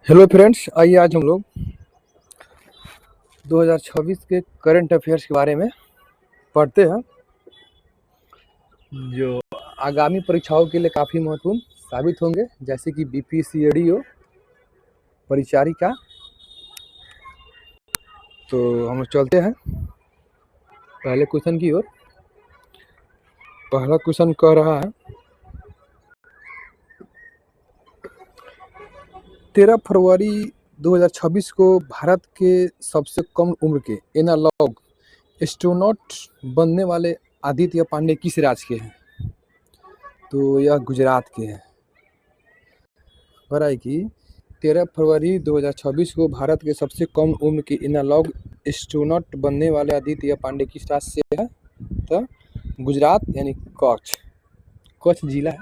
Hello friends, आइए आज हम लोग 2026 के करंट अफेयर्स के बारे में पढ़ते हैं, जो आगामी परीक्षाओं के लिए काफ़ी महत्वपूर्ण साबित होंगे, जैसे कि बीपीसीएडी हो, परिचारिका। तो हम चलते हैं पहले क्वेश्चन की ओर। पहला क्वेश्चन कह रहा है 13 फरवरी 2026 को भारत के सबसे कम उम्र के एनालॉग एस्ट्रोनॉट बनने वाले आदित्य पांडे किस राज्य के हैं? तो यह गुजरात के हैं। है कि 13 फरवरी 2026 को भारत के सबसे कम उम्र के एनालॉग एस्ट्रोनॉट बनने वाले आदित्य पांडे किस राज्य से है? तो गुजरात यानी कच्छ जिला है।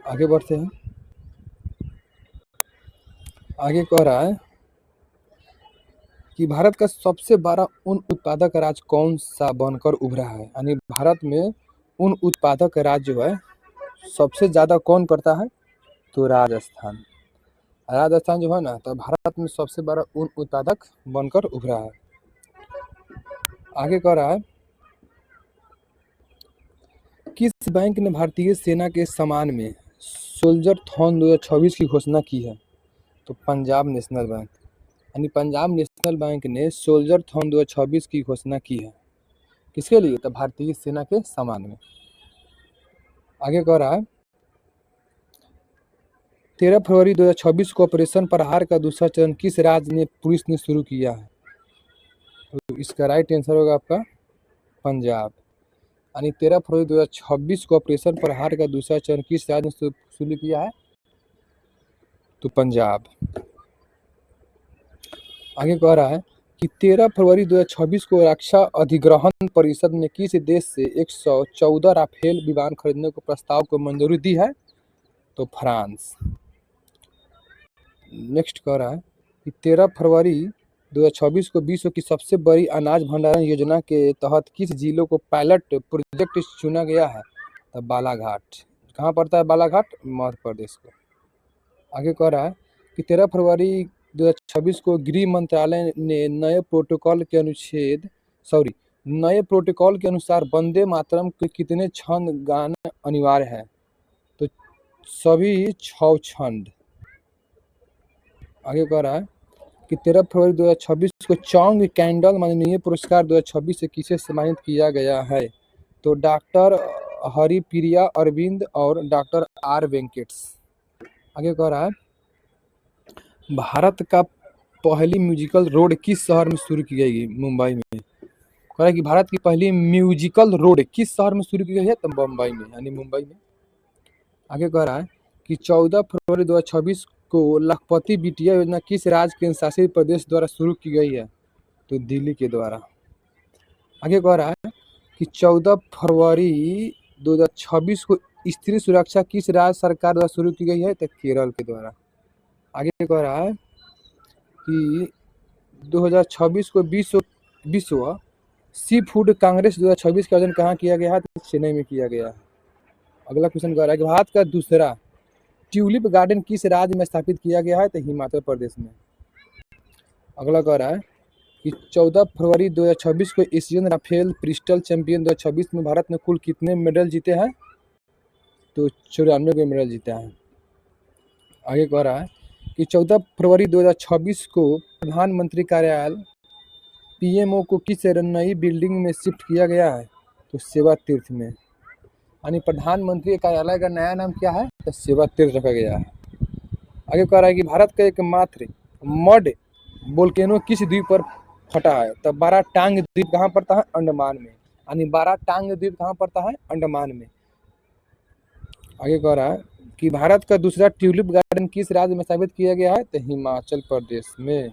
आगे बढ़ते हैं। आगे कह रहा है कि भारत का सबसे बड़ा ऊन उत्पादक राज्य कौन सा बनकर उभरा है? यानी भारत में ऊन उत्पादक राज्य जो है सबसे ज़्यादा कौन करता है? तो राजस्थान जो है ना, तो भारत में सबसे बड़ा ऊन उत्पादक बनकर उभरा है। आगे कह रहा है किस बैंक ने भारतीय सेना के सम्मान में सोल्जर थॉन 2026 की घोषणा की है? तो पंजाब नेशनल बैंक। यानी पंजाब नेशनल बैंक ने सोल्जर थॉन 2026 की घोषणा की है। किसके लिए? तो भारतीय सेना के सम्मान में। आगे कह रहा है 13 फरवरी 2026 को ऑपरेशन प्रहार का दूसरा चरण किस राज्य ने पुलिस ने शुरू किया है? तो इसका राइट आंसर होगा आपका पंजाब। यानी 13 फरवरी 2026 को ऑपरेशन प्रहार का दूसरा चरण किस राज्य ने शुरू किया है? तो पंजाब। आगे कह रहा है कि 13 फरवरी 2026 को रक्षा अधिग्रहण परिषद ने किस देश से 114 राफेल विमान खरीदने को प्रस्ताव को मंजूरी दी है? तो फ्रांस। नेक्स्ट कह रहा है कि 13 फरवरी 2026 को विश्व की सबसे बड़ी अनाज भंडारण योजना के तहत किस जिलों को पायलट प्रोजेक्ट चुना गया है? तो बालाघाट। कहाँ पड़ता है बालाघाट? मध्य प्रदेश को। आगे कह रहा है कि 13 फरवरी 2026 को गृह मंत्रालय ने नए प्रोटोकॉल के अनुसार वंदे मातरम के कितने छंद गाना अनिवार्य है? तो सभी 6 छंद। आगे कह रहा है कि 13 फरवरी 2026 को चौंग कैंडल माननीय पुरस्कार 2026 से किसे सम्मानित किया गया है? तो डॉक्टर हरिप्रिया अरविंद और डॉक्टर आर वेंकटेश। आगे कह रहा है भारत का पहली म्यूजिकल रोड किस शहर में शुरू की गई? मुंबई में। कह रहा है कि भारत की पहली म्यूजिकल रोड किस शहर में शुरू की गई है? तो मुंबई में, यानी मुंबई में। आगे कह रहा है कि 14 फरवरी 2026 को लखपति बिटिया योजना किस राज्य केंद्र शासित प्रदेश द्वारा शुरू की गई है? तो दिल्ली के द्वारा। आगे कह रहा है कि 14 फरवरी 2026 को स्त्री सुरक्षा किस राज्य सरकार द्वारा शुरू की गई है? तो केरल के द्वारा। आगे कह रहा है कि 2026 को विश्व सी फूड कांग्रेस 2026 का आयोजन कहाँ किया गया है? तो चेन्नई में किया गया है। अगला क्वेश्चन कह रहा है कि भारत का दूसरा ट्यूलिप गार्डन किस राज्य में स्थापित किया गया है? तो हिमाचल प्रदेश में। अगला कह रहा है कि 14 फरवरी 2026 को एशियन राफेल पिस्टल चैंपियन 2026 में भारत ने कुल कितने मेडल जीते हैं? तो 94 मेडल जीता है। आगे कह रहा है कि 14 फरवरी 2026 को प्रधानमंत्री कार्यालय पीएमओ को किस नई बिल्डिंग में शिफ्ट किया गया है? तो सेवा तीर्थ में। यानी प्रधानमंत्री कार्यालय का नया नाम क्या है? तो सेवा तीर्थ रखा गया है। आगे कह रहा है कि भारत का एकमात्र मड वोल्केनो किस द्वीप पर फटा है? तो बाराटांग द्वीप कहाँ पड़ता है? अंडमान में। यानी बाराटांग द्वीप कहाँ पड़ता है? अंडमान में। आगे कह रहा है कि भारत का दूसरा ट्यूलिप गार्डन किस राज्य में स्थापित किया गया है? तो हिमाचल प्रदेश में।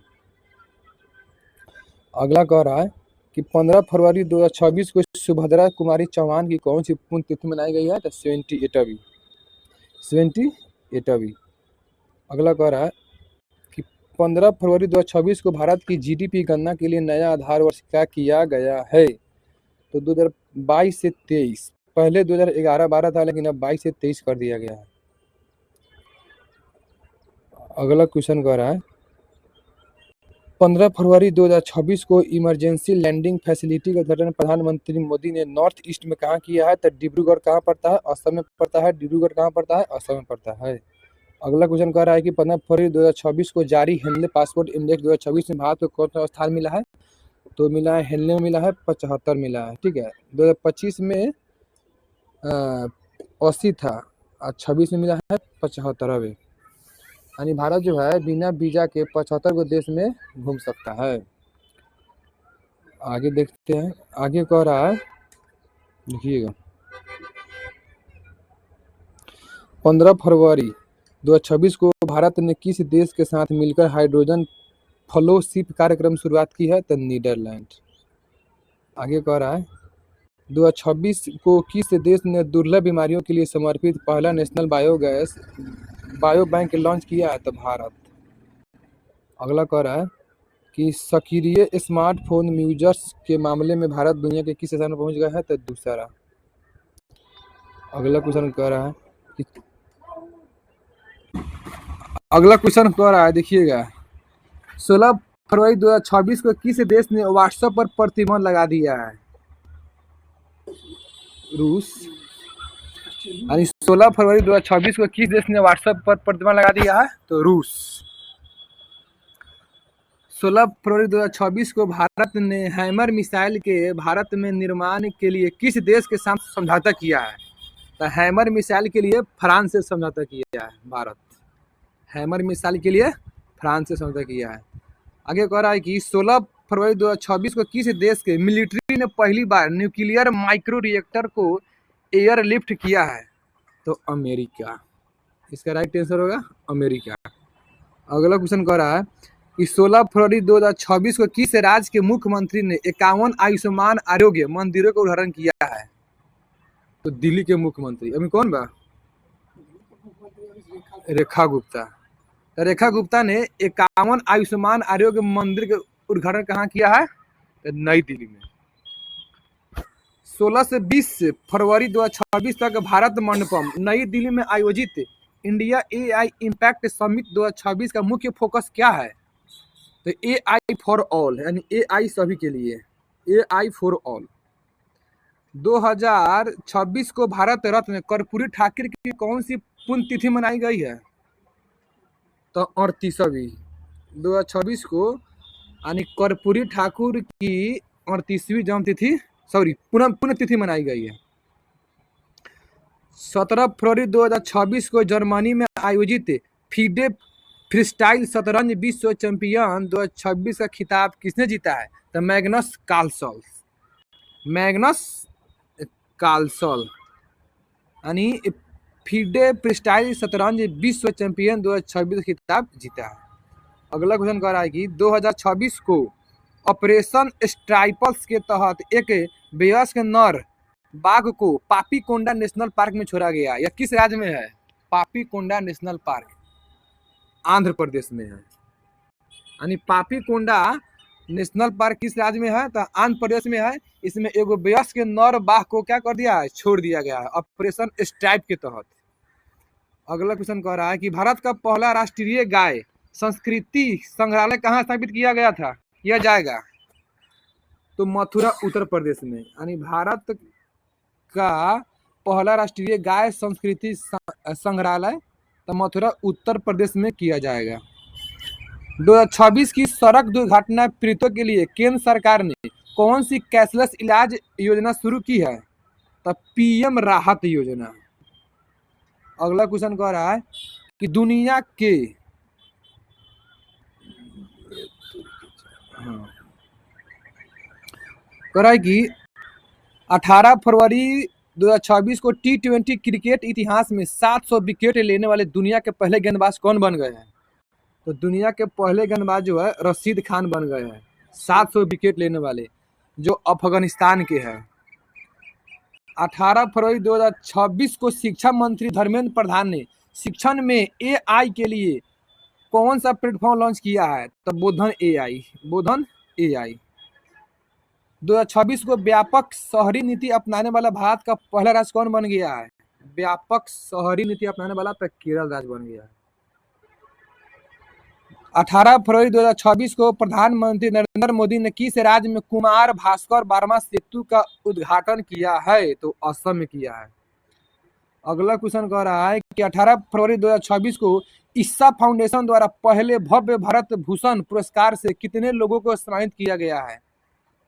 अगला कह रहा है कि 15 फरवरी 2026 को सुभद्रा कुमारी चौहान की कौन सी पुण्यतिथि मनाई गई है? तो 78वीं। अगला कह रहा है कि 15 फरवरी 2026 को भारत की जीडीपी गणना के लिए नया आधार वर्ष क्या किया गया है? तो 2022 से 23। पहले 2011-12 था, लेकिन अब 22 से 23 कर दिया गया है। अगला क्वेश्चन कह रहा है 15 फरवरी 2026 को इमरजेंसी लैंडिंग फैसिलिटी का उद्घाटन प्रधानमंत्री मोदी ने नॉर्थ ईस्ट में कहाँ किया है? तो डिब्रूगढ़ कहाँ पड़ता है? असम में पड़ता है। डिब्रूगढ़ कहाँ पड़ता है? असम में पड़ता है। अगला क्वेश्चन कह रहा है कि 15 फरवरी 2026 को जारी हेनले पासपोर्ट इंडेक्स 2026 में भारत को कौन सा स्थान मिला है? तो मिला है हेनले में मिला है 75 मिला है। ठीक है, 2025 में 80 था और 26 में मिला है 75वें। यानी भारत जो है बिना वीजा के 75 को देश में घूम सकता है। आगे देखते हैं, आगे कह रहा है देखिएगा 15 फरवरी 2026 को भारत ने किस देश के साथ मिलकर हाइड्रोजन फेलोशिप कार्यक्रम शुरुआत की है? तो नीदरलैंड। आगे कह रहा है 2026 को किस देश ने दुर्लभ बीमारियों के लिए समर्पित पहला नेशनल बायो बैंक लॉन्च किया है? तो भारत। अगला कह रहा है कि सक्रिय स्मार्टफोन यूजर्स के मामले में भारत दुनिया के किस स्थान पर पहुंच गया है? तो दूसरा। अगला क्वेश्चन कह रहा है कि देखिएगा 16 फरवरी 2026 को किस देश ने व्हाट्सएप पर प्रतिबंध लगा दिया है? रूस। यानी 16 फरवरी 2026 को किस देश ने व्हाट्सएप पर प्रतिबंध लगा दिया है? तो रूस। 16 फरवरी 2026 को भारत ने हैमर मिसाइल के भारत में निर्माण के लिए किस देश के साथ समझौता किया है? तो हैमर मिसाइल के लिए फ्रांस से समझौता किया है भारत। हैमर मिसाइल के लिए फ्रांस से समझौता किया है। आगे कह रहा है कि 16 फरवरी 2026 को किस देश के मिलिट्री ने पहली बार न्यूक्लियर माइक्रो रिएक्टर को एयरलिफ्ट किया है? तो अमेरिका। इसका राइट आंसर होगा अमेरिका। अगला क्वेश्चन कह रहा है कि 16 फरवरी 2026 को किस राज्य के मुख्यमंत्री ने 51 आयुष्मान आरोग्य मंदिरों का उद्घाटन किया है? तो दिल्ली के मुख्यमंत्री। अभी कौन बा? रेखा गुप्ता। रेखा गुप्ता ने 51 आयुष्मान आरोग्य मंदिर के उद्घाटन कहाँ किया है? तो नई दिल्ली में। 16 से 20 फरवरी 2026 तक भारत मंडपम नई दिल्ली में आयोजित इंडिया एआई इम्पैक्ट समिट 2026 का मुख्य फोकस क्या है? तो एआई फॉर ऑल, यानी एआई सभी के लिए, एआई फॉर ऑल। 2026 को भारत रत्न कर्पूरी ठाकुर की कौन सी पुण्यतिथि मनाई गई है? तो 38वीं। 2026 को यानी कर्पूरी ठाकुर की 38वीं जन्मतिथि पुण्यतिथि मनाई गई है। 17 फरवरी 2026 को जर्मनी में आयोजित फीडे फ्रीस्टाइल शतरंज विश्व चैंपियन 2026 का खिताब किसने जीता है? तो मैग्नस कार्लसन यानी फीडे फ्रीस्टाइल शतरंज विश्व चैंपियन 2026 का खिताब जीता है। अगला क्वेश्चन कह रहा है कि 2026 को ऑपरेशन स्ट्राइपल्स के तहत एक वयस्क नर बाघ को पापीकोंडा नेशनल पार्क में छोड़ा गया। यह किस राज्य में है? पापीकोंडा नेशनल पार्क आंध्र प्रदेश में है। यानी पापीकोंडा नेशनल पार्क किस राज्य में है? तो आंध्र प्रदेश में है। इसमें एगो वयस्क नर बाघ को क्या कर दिया है? छोड़ दिया गया है ऑपरेशन स्ट्राइप के तहत। अगला क्वेश्चन कह रहा है कि भारत का पहला राष्ट्रीय गाय संस्कृति संग्रहालय कहाँ स्थापित किया जाएगा? तो मथुरा उत्तर प्रदेश में। यानी भारत का पहला राष्ट्रीय गाय संस्कृति संग्रहालय तो मथुरा उत्तर प्रदेश में किया जाएगा। 2026 की सड़क दुर्घटना पीड़ितों के लिए केंद्र सरकार ने कौन सी कैशलेस इलाज योजना शुरू की है? तो पीएम राहत योजना। अगला क्वेश्चन कह रहा है कि दुनिया के कह रहा है कि 18 फरवरी 2026 को T20 क्रिकेट इतिहास में 700 विकेट लेने वाले दुनिया के पहले गेंदबाज कौन बन गए हैं? तो दुनिया के पहले गेंदबाज जो है रशीद खान बन गए हैं 700 विकेट लेने वाले, जो अफगानिस्तान के हैं। 18 फरवरी 2026 को शिक्षा मंत्री धर्मेंद्र प्रधान ने शिक्षण में एआई के लिए कौन सा प्लेटफॉर्म लॉन्च किया है? तो बोधन एआई। 2026 को व्यापक शहरी नीति अपनाने वाला भारत का पहला राज्य कौन बन गया है? व्यापक शहरी नीति अपनाने वाला तो केरल राज्य बन गया है। 18 फरवरी 2026 को प्रधानमंत्री नरेंद्र मोदी ने किस राज्य में कुमार भास्कर वर्मा सेतु का उद्घाटन किया है? तो असम में किया है। अगला क्वेश्चन कह रहा है कि 18 फरवरी 2026 को ईसा फाउंडेशन द्वारा पहले भव्य भारत भूषण पुरस्कार से कितने लोगों को सम्मानित किया गया है?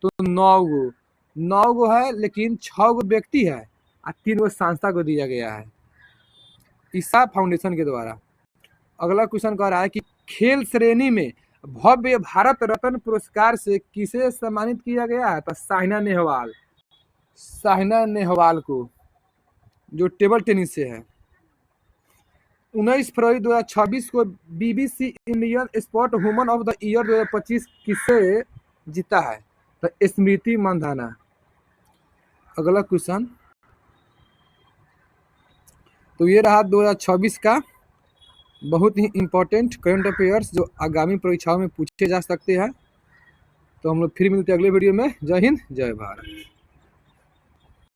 तो 9 गो है, लेकिन 6 गो व्यक्ति है और 3 गो संस्था को दिया गया है ईसा फाउंडेशन के द्वारा। अगला क्वेश्चन कह रहा है कि खेल श्रेणी में भव्य भारत रत्न पुरस्कार से किसे सम्मानित किया गया है? तो साइना नेहवाल को, जो टेबल टेनिस से है। 19 फरवरी 2026 को BBC Indian sport woman of the year 2025 किसे जीता है? तो स्मृति मंधाना। अगला क्वेश्चन, तो ये रहा 2026 का बहुत ही इम्पोर्टेंट करंट अफेयर्स जो आगामी परीक्षाओं में पूछे जा सकते हैं। तो हम लोग फिर मिलते हैं अगले वीडियो में। जय हिंद, जय भारत।